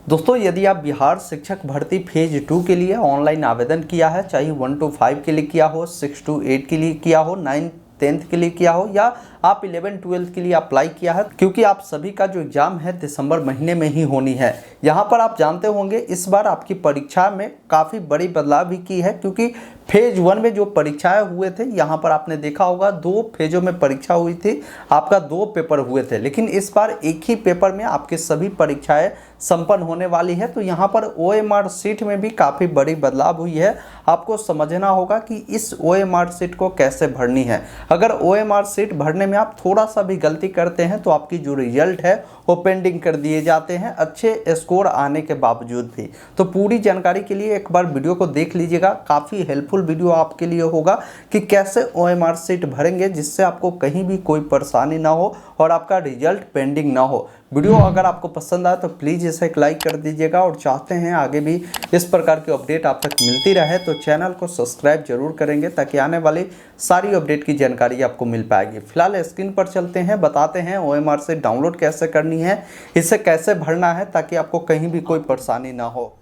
दोस्तों, यदि आप बिहार शिक्षक भर्ती फेज 2 के लिए ऑनलाइन आवेदन किया है, चाहे 1 to 5 के लिए किया हो, 6 to 8 के लिए किया हो, 9 10th के लिए किया हो, या आप 11 12th के लिए अप्लाई किया है, क्योंकि आप सभी का जो एग्जाम है दिसंबर महीने में ही होनी है। यहाँ पर आप जानते होंगे इस बार आपकी परीक्षा में काफ़ी बड़ी बदलाव भी की है, क्योंकि फेज 1 में जो परीक्षाएं हुए थे, यहाँ पर आपने देखा होगा 2 फेजों में परीक्षा हुई थी, आपका 2 पेपर हुए थे, लेकिन इस बार एक ही पेपर में आपके सभी परीक्षाएं संपन्न होने वाली है। तो यहाँ पर OMR शीट में भी काफ़ी बड़ी बदलाव हुई है। आपको समझना होगा कि इस OMR शीट को कैसे भरनी है। अगर OMR शीट भरने में आप थोड़ा सा भी गलती करते हैं तो आपकी जो रिजल्ट है वो पेंडिंग कर दिए जाते हैं, अच्छे स्कोर आने के बावजूद भी। तो पूरी जानकारी के लिए एक बार वीडियो को देख लीजिएगा, काफ़ी हेल्पफुल वीडियो आपके लिए होगा कि कैसे OMR शीट भरेंगे जिससे आपको कहीं भी कोई परेशानी ना हो और आपका रिजल्ट पेंडिंग ना हो। वीडियो अगर आपको पसंद आए तो प्लीज़ इसे एक लाइक कर दीजिएगा, और चाहते हैं आगे भी इस प्रकार की अपडेट आप तक मिलती रहे तो चैनल को सब्सक्राइब जरूर करेंगे, ताकि आने वाली सारी अपडेट की जानकारी आपको मिल पाएगी। फिलहाल स्क्रीन पर चलते हैं, बताते हैं OMR से डाउनलोड कैसे करनी है, इसे कैसे भरना है, ताकि आपको कहीं भी कोई परेशानी ना हो।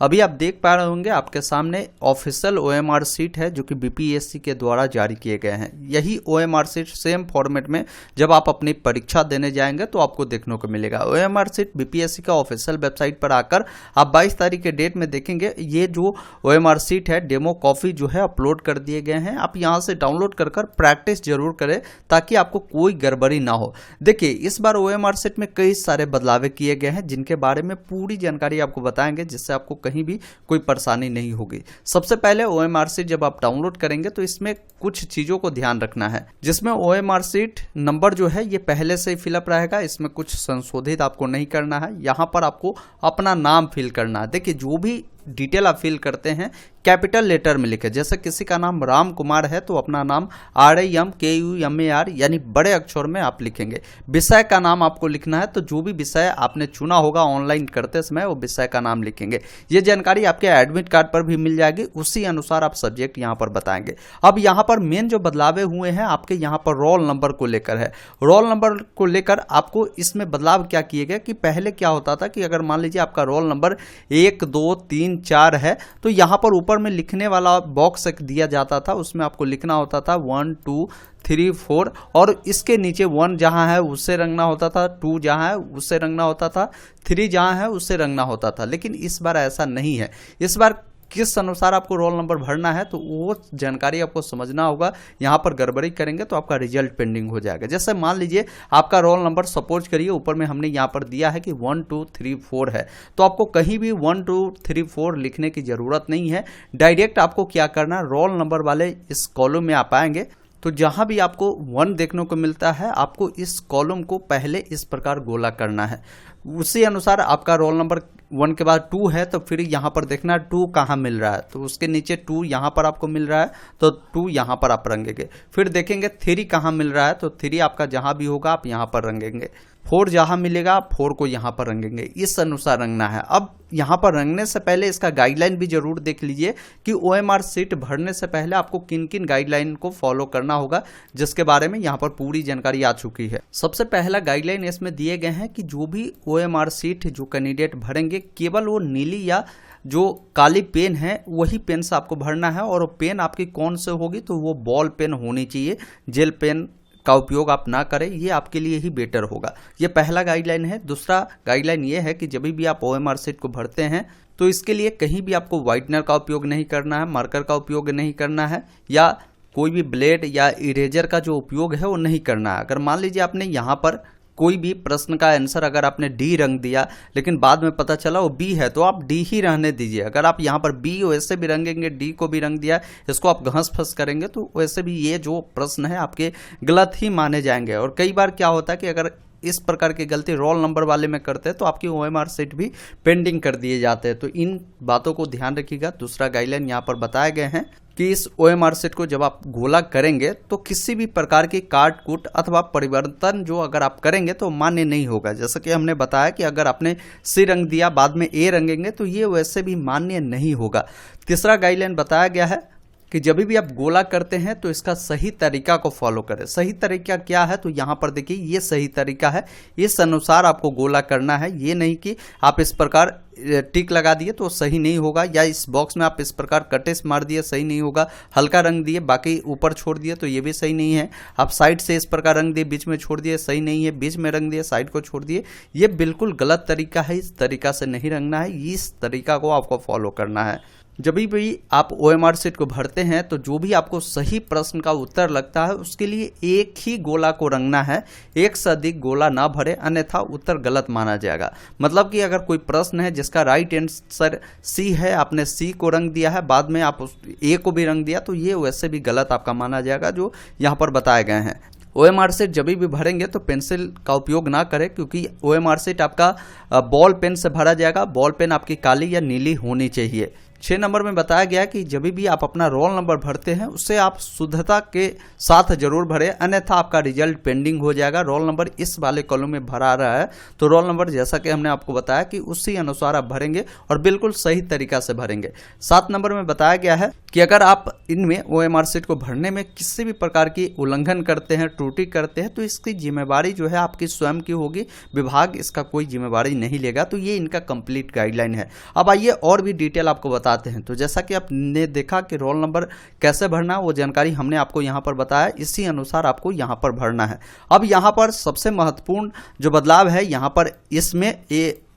अभी आप देख पा रहे होंगे आपके सामने ऑफिशियल OMR शीट है जो कि BPSC के द्वारा जारी किए गए हैं। यही OMR शीट सेम फॉर्मेट में जब आप अपनी परीक्षा देने जाएंगे तो आपको देखने को मिलेगा। OMR शीट BPSC का ऑफिशियल वेबसाइट पर आकर आप 22 तारीख के डेट में देखेंगे, ये जो OMR शीट है डेमो कॉपी जो है अपलोड कर दिए गए हैं। आप यहाँ से डाउनलोड कर प्रैक्टिस जरूर करें ताकि आपको कोई गड़बड़ी ना हो। देखिए, इस बार OMR शीट में कई सारे बदलाव किए गए हैं जिनके बारे में पूरी जानकारी आपको बताएंगे, जिससे आपको कहीं भी कोई परेशानी नहीं होगी। सबसे पहले OMR शीट जब आप डाउनलोड करेंगे तो इसमें कुछ चीजों को ध्यान रखना है, जिसमें OMR शीट नंबर जो है ये पहले से ही फिलअप रहेगा, इसमें कुछ संशोधित आपको नहीं करना है। यहां पर आपको अपना नाम फिल करना है। देखिए, जो भी डिटेल आप फिल करते हैं कैपिटल लेटर में लिखे। जैसे किसी का नाम राम कुमार है तो अपना नाम RAMKUMAR यानी बड़े अक्षर में आप लिखेंगे। विषय का नाम आपको लिखना है, तो जो भी विषय आपने चुना होगा ऑनलाइन करते समय वो विषय का नाम लिखेंगे। ये जानकारी आपके एडमिट कार्ड पर भी मिल जाएगी, उसी अनुसार आप सब्जेक्ट यहाँ पर बताएंगे। अब यहाँ पर मेन जो बदलाव हुए हैं आपके यहाँ पर रोल नंबर को लेकर है। रोल नंबर को लेकर आपको इसमें बदलाव क्या किए गए कि पहले क्या होता था कि अगर मान लीजिए आपका रोल नंबर 1 2 3 4 है तो यहाँ पर ऊपर में लिखने वाला बॉक्स दिया जाता था, उसमें आपको लिखना होता था 1 2 3 4, और इसके नीचे 1 जहां है उससे रंगना होता था, 2 जहां है उससे रंगना होता था, 3 जहां है उससे रंगना होता था। लेकिन इस बार ऐसा नहीं है। इस बार किस अनुसार आपको रोल नंबर भरना है तो वो जानकारी आपको समझना होगा। यहाँ पर गड़बड़ी करेंगे तो आपका रिजल्ट पेंडिंग हो जाएगा। जैसे मान लीजिए आपका रोल नंबर सपोज करिए ऊपर में हमने यहाँ पर दिया है कि 1 2 3 4 है, तो आपको कहीं भी 1 2 3 4 लिखने की ज़रूरत नहीं है। डायरेक्ट आपको क्या करना है, रोल नंबर वाले इस कॉलम में आप आएंगे तो जहां भी आपको 1 देखने को मिलता है आपको इस कॉलम को पहले इस प्रकार गोला करना है। उसी अनुसार आपका रोल नंबर 1 के बाद 2 है तो फिर यहाँ पर देखना 2 कहाँ मिल रहा है, तो उसके नीचे 2 यहाँ पर आपको मिल रहा है तो 2 यहाँ पर आप रंगेंगे। फिर देखेंगे 3 कहाँ मिल रहा है तो 3 आपका जहाँ भी होगा आप यहाँ पर रंगेंगे। 4 जहाँ मिलेगा आप 4 को यहाँ पर रंगेंगे। इस अनुसार रंगना है। अब यहाँ पर रंगने से पहले इसका गाइडलाइन भी जरूर देख लीजिए कि OMR शीट भरने से पहले आपको किन किन गाइडलाइन को फॉलो करना होगा, जिसके बारे में यहाँ पर पूरी जानकारी आ चुकी है। सबसे पहला गाइडलाइन इसमें दिए गए हैं कि जो भी OMR शीट जो कैंडिडेट भरेंगे केवल वो नीली या जो काली पेन है वही पेन से आपको भरना है, और पेन आपकी कौन से होगी तो वो बॉल पेन होनी चाहिए। जेल पेन का उपयोग आप ना करें, ये आपके लिए ही बेटर होगा। ये पहला गाइडलाइन है। दूसरा गाइडलाइन ये है कि जब भी आप OMR शीट को भरते हैं तो इसके लिए कहीं भी आपको व्हाइटनर का उपयोग नहीं करना है, मार्कर का उपयोग नहीं करना है, या कोई भी ब्लेड या इरेजर का जो उपयोग है वो नहीं करना है। अगर मान लीजिए आपने यहाँ पर कोई भी प्रश्न का आंसर अगर आपने डी रंग दिया लेकिन बाद में पता चला वो बी है तो आप डी ही रहने दीजिए। अगर आप यहाँ पर बी वैसे भी रंगेंगे, डी को भी रंग दिया, इसको आप घस फंस करेंगे तो वैसे भी ये जो प्रश्न है आपके गलत ही माने जाएंगे। और कई बार क्या होता है कि अगर इस प्रकार की गलती रोल नंबर वाले में करते हैं तो आपकी OMR शीट भी पेंडिंग कर दिए जाते हैं। तो इन बातों को ध्यान रखिएगा। दूसरा गाइडलाइन यहाँ पर बताए गए हैं कि इस OMR शीट को जब आप गोला करेंगे तो किसी भी प्रकार की काट कूट अथवा परिवर्तन जो अगर आप करेंगे तो मान्य नहीं होगा। जैसा कि हमने बताया कि अगर आपने सी रंग दिया बाद में ए रंगेंगे तो ये वैसे भी मान्य नहीं होगा। तीसरा गाइडलाइन बताया गया है कि जब भी आप गोला करते हैं तो इसका सही तरीका को फॉलो करें। सही तरीका क्या है, तो यहाँ पर देखिए ये सही तरीका है, इस अनुसार आपको गोला करना है। ये नहीं कि आप इस प्रकार टिक लगा दिए तो सही नहीं होगा, या इस बॉक्स में आप इस प्रकार कटेस मार दिए सही नहीं होगा, हल्का रंग दिए बाकी ऊपर छोड़ दिए तो ये भी सही नहीं है। आप साइड से इस प्रकार रंग दिए बीच में छोड़ दिए सही नहीं है, बीच में रंग दिए साइड को छोड़ दिए, ये बिल्कुल गलत तरीका है। इस तरीका से नहीं रंगना है, इस तरीका को आपको फॉलो करना है। जब भी आप OMR शीट को भरते हैं तो जो भी आपको सही प्रश्न का उत्तर लगता है उसके लिए एक ही गोला को रंगना है, एक से अधिक गोला ना भरे, अन्यथा उत्तर गलत माना जाएगा। मतलब कि अगर कोई प्रश्न है जिसका राइट आंसर सी है, आपने सी को रंग दिया है, बाद में आप उस ए को भी रंग दिया, तो ये वैसे भी गलत आपका माना जाएगा जो यहाँ पर बताए गए हैं। OMR शीट जब भी भरेंगे तो पेंसिल का उपयोग ना करें, क्योंकि OMR शीट आपका बॉल पेन से भरा जाएगा। बॉल पेन आपकी काली या नीली होनी चाहिए। 6 नंबर में बताया गया कि जब भी आप अपना रोल नंबर भरते हैं उससे आप शुद्धता के साथ जरूर भरें, अन्यथा आपका रिजल्ट पेंडिंग हो जाएगा। रोल नंबर इस वाले कॉलम में भरा रहा है तो रोल नंबर जैसा कि हमने आपको बताया कि उसी अनुसार आप भरेंगे और बिल्कुल सही तरीका से भरेंगे। 7 नंबर में बताया गया है कि अगर आप इनमें OMR शीट को भरने में किसी भी प्रकार की उल्लंघन करते हैं, त्रुटि करते हैं, तो इसकी जिम्मेवारी जो है आपकी स्वयं की होगी, विभाग इसका कोई जिम्मेवारी नहीं लेगा। तो ये इनका कंप्लीट गाइडलाइन है। अब आइए और भी डिटेल आपको बताते हैं। तो जैसा कि आपने देखा कि रोल नंबर कैसे भरना वो जानकारी हमने आपको यहाँ पर बताया, इसी अनुसार आपको यहाँ पर भरना है। अब यहाँ पर सबसे महत्वपूर्ण जो बदलाव है यहाँ पर इसमें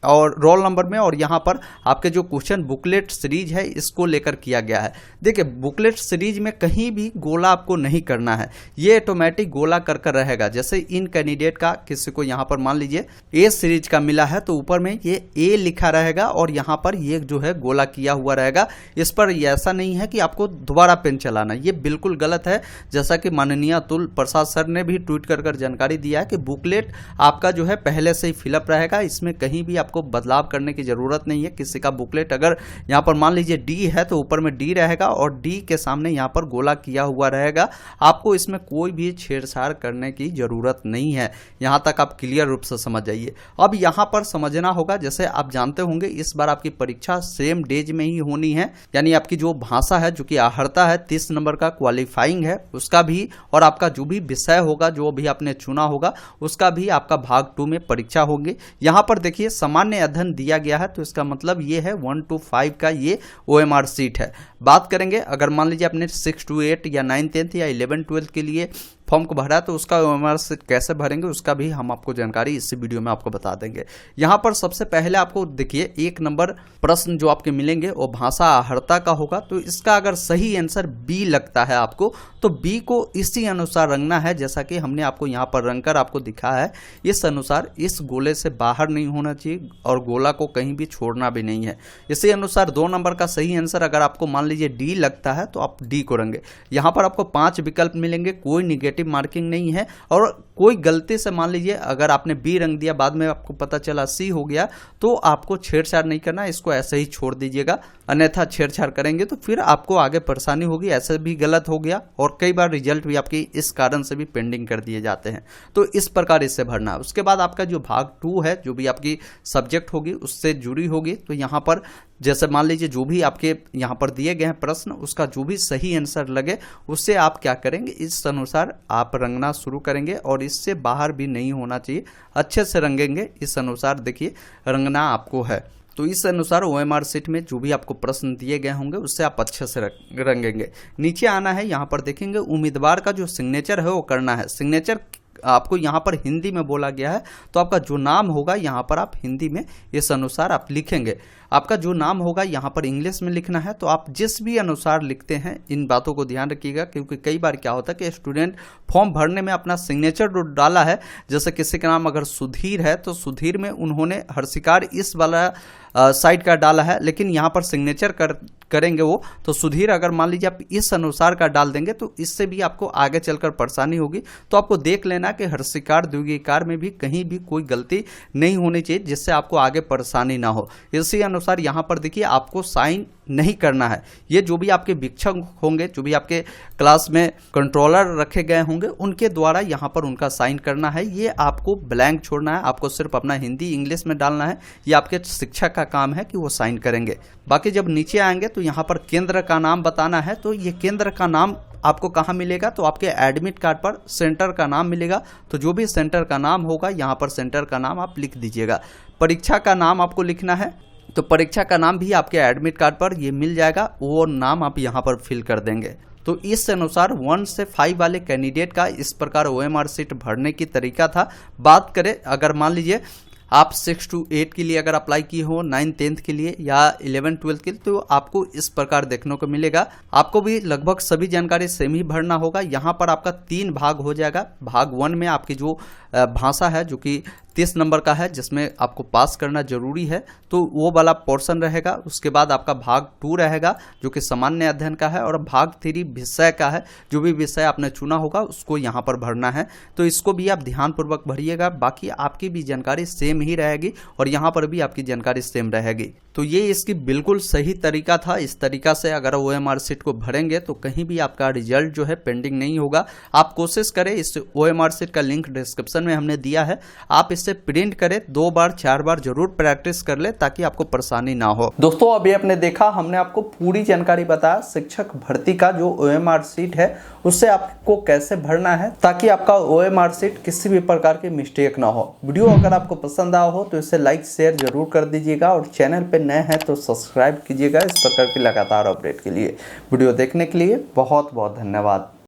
और रोल नंबर में और यहाँ पर आपके जो क्वेश्चन बुकलेट सीरीज है इसको लेकर किया गया है। देखिए बुकलेट सीरीज में कहीं भी गोला आपको नहीं करना है, ये ऑटोमेटिक गोला कर कर रहेगा। जैसे इन कैंडिडेट का किसी को यहाँ पर मान लीजिए ए सीरीज का मिला है तो ऊपर में ये ए लिखा रहेगा और यहाँ पर ये जो है गोला किया हुआ रहेगा। इस पर ऐसा नहीं है कि आपको दोबारा पेन चलाना, ये बिल्कुल गलत है। जैसा कि माननीय अतुल प्रसाद सर ने भी ट्वीट कर जानकारी दिया है कि बुकलेट आपका जो है पहले से ही फिलअप रहेगा, इसमें कहीं भी आपको बदलाव करने की जरूरत नहीं है। किसी का बुकलेट अगर यहाँ पर मान लीजिए डी है तो ऊपर में डी रहेगा और डी के सामने यहाँ पर गोला किया हुआ रहेगा। आपको इसमें कोई भी छेड़छाड़ करने की जरूरत नहीं है। यहाँ तक आप क्लियर रूप से समझ जाइए। अब यहाँ पर समझना होगा, जैसे आप जानते होंगे इस बार आपकी परीक्षा सेम डेज में ही होनी है, यानी आपकी जो भाषा है जो कि आहर्ता है 30 नंबर का क्वालिफाइंग है उसका भी, और आपका जो भी विषय होगा जो भी आपने चुना होगा उसका भी आपका भाग 2 में परीक्षा होगी। यहाँ पर देखिए सामान्य अध्ययन दिया गया है तो इसका मतलब ये है 1 to 5 का ये OMR शीट है। बात करेंगे अगर मान लीजिए आपने 6 to 8 या 9th 10th या 11th 12th के लिए फॉर्म को भरा तो उसका OMR शीट कैसे भरेंगे उसका भी हम आपको जानकारी इसी वीडियो में आपको बता देंगे। यहाँ पर सबसे पहले आपको देखिए 1 नंबर प्रश्न जो आपके मिलेंगे वो भाषा आहर्ता का होगा। तो इसका अगर सही आंसर बी लगता है आपको तो बी को इसी अनुसार रंगना है, जैसा कि हमने आपको यहाँ पर रंगकर आपको दिखा है। इस अनुसार इस गोले से बाहर नहीं होना चाहिए और गोला को कहीं भी छोड़ना भी नहीं है। इसी अनुसार 2 नंबर का सही आंसर अगर आपको मान लीजिए डी लगता है तो आप डी को रंगे। यहाँ पर आपको 5 विकल्प मिलेंगे, कोई निगेटिव मार्किंग नहीं है। और कोई गलती से मान लीजिए अगर आपने बी रंग दिया बाद में आपको पता चला सी हो गया तो आपको छेड़छाड़ नहीं करना, इसको ऐसे ही छोड़ दीजिएगा, अन्यथा छेड़छाड़ करेंगे तो फिर आपको आगे परेशानी होगी। ऐसे भी गलत हो गया और कई बार रिजल्ट भी आपकी इस कारण से भी पेंडिंग कर दिए जाते हैं। तो इस प्रकार इससे भरना है। उसके बाद आपका जो भाग 2 है जो भी आपकी सब्जेक्ट होगी उससे जुड़ी होगी, तो यहाँ पर जैसे मान लीजिए जो भी आपके यहाँ पर दिए गए हैं प्रश्न उसका जो भी सही आंसर लगे उससे आप क्या करेंगे इस अनुसार आप रंगना शुरू करेंगे और इससे बाहर भी नहीं होना चाहिए, अच्छे से रंगेंगे। इस अनुसार देखिए रंगना आपको है। तो इस अनुसार OMR शीट में जो भी आपको प्रश्न दिए गए होंगे उससे आप अच्छे से रंगेंगे। नीचे आना है, यहाँ पर देखेंगे उम्मीदवार का जो सिग्नेचर है वो करना है। सिग्नेचर आपको यहाँ पर हिंदी में बोला गया है तो आपका जो नाम होगा यहाँ पर आप हिंदी में इस अनुसार आप लिखेंगे। आपका जो नाम होगा यहाँ पर इंग्लिश में लिखना है। तो आप जिस भी अनुसार लिखते हैं इन बातों को ध्यान रखिएगा, क्योंकि कई बार क्या होता है कि स्टूडेंट फॉर्म भरने में अपना सिग्नेचर जो डाला है, जैसे किसी का नाम अगर सुधीर है तो सुधीर में उन्होंने हर्षिकार इस वाला साइड का डाला है, लेकिन यहाँ पर सिग्नेचर करेंगे वो तो सुधीर अगर मान लीजिए आप इस अनुसार का डाल देंगे तो इससे भी आपको आगे चलकर परेशानी होगी। तो आपको देख लेना कि हर्षिकार द्विगीकार में भी कहीं भी कोई गलती नहीं होनी चाहिए जिससे आपको आगे परेशानी ना हो। इसी अनुसार यहाँ पर देखिए आपको साइन नहीं करना है। ये जो भी आपके वीक्षक होंगे, जो भी आपके क्लास में कंट्रोलर रखे गए होंगे, उनके द्वारा यहाँ पर उनका साइन करना है। ये आपको ब्लैंक छोड़ना है, आपको सिर्फ अपना हिंदी इंग्लिश में डालना है। ये आपके शिक्षक का काम है कि वो साइन करेंगे। बाकी जब नीचे आएंगे तो यहाँ पर केंद्र का नाम बताना है। तो ये केंद्र का नाम आपको कहाँ मिलेगा, तो आपके एडमिट कार्ड पर सेंटर का नाम मिलेगा। तो जो भी सेंटर का नाम होगा यहाँ पर सेंटर का नाम आप लिख दीजिएगा। परीक्षा का नाम आपको लिखना है, तो परीक्षा का नाम भी आपके एडमिट कार्ड पर ये मिल जाएगा, वो नाम आप यहाँ पर फिल कर देंगे। तो इस अनुसार 1 से 5 वाले कैंडिडेट का इस प्रकार OMR शीट भरने की तरीका था। बात करें अगर मान लीजिए आप 6 to 8 के लिए अगर अप्लाई किए हो, 9 10th के लिए या 11 12 के लिए, तो आपको इस प्रकार देखने को मिलेगा। आपको भी लगभग सभी जानकारी सेम ही भरना होगा। यहाँ पर आपका 3 भाग हो जाएगा। भाग 1 में आपकी जो भाषा है जो कि 30 नंबर का है, जिसमें आपको पास करना जरूरी है, तो वो वाला पोर्शन रहेगा। उसके बाद आपका भाग 2 रहेगा जो कि सामान्य अध्ययन का है, और भाग 3 विषय का है। जो भी विषय आपने चुना होगा उसको यहाँ पर भरना है, तो इसको भी आप ध्यानपूर्वक भरिएगा। बाकी आपकी भी जानकारी सेम ही रहेगी और यहाँ पर भी आपकी जानकारी सेम रहेगी। तो ये इसकी बिल्कुल सही तरीका था। इस तरीका से अगर OMR शीट को भरेंगे तो कहीं भी आपका रिजल्ट जो है पेंडिंग नहीं होगा। आप कोशिश करें, इस OMR शीट का लिंक डिस्क्रिप्शन में हमने दिया है, आप इसे प्रिंट करें, 2 बार 4 बार जरूर प्रैक्टिस कर ले ताकि आपको परेशानी ना हो। दोस्तों अभी आपने देखा, हमने आपको पूरी जानकारी बताया शिक्षक भर्ती का जो OMR शीट है उससे आपको कैसे भरना है ताकि आपका OMR शीट किसी भी प्रकार की मिस्टेक ना हो। वीडियो अगर आपको पसंद आया हो तो इसे लाइक शेयर जरूर कर दीजिएगा, और चैनल पे नए हैं तो सब्सक्राइब कीजिएगा इस प्रकार की लगातार अपडेट के लिए। वीडियो देखने के लिए बहुत बहुत धन्यवाद।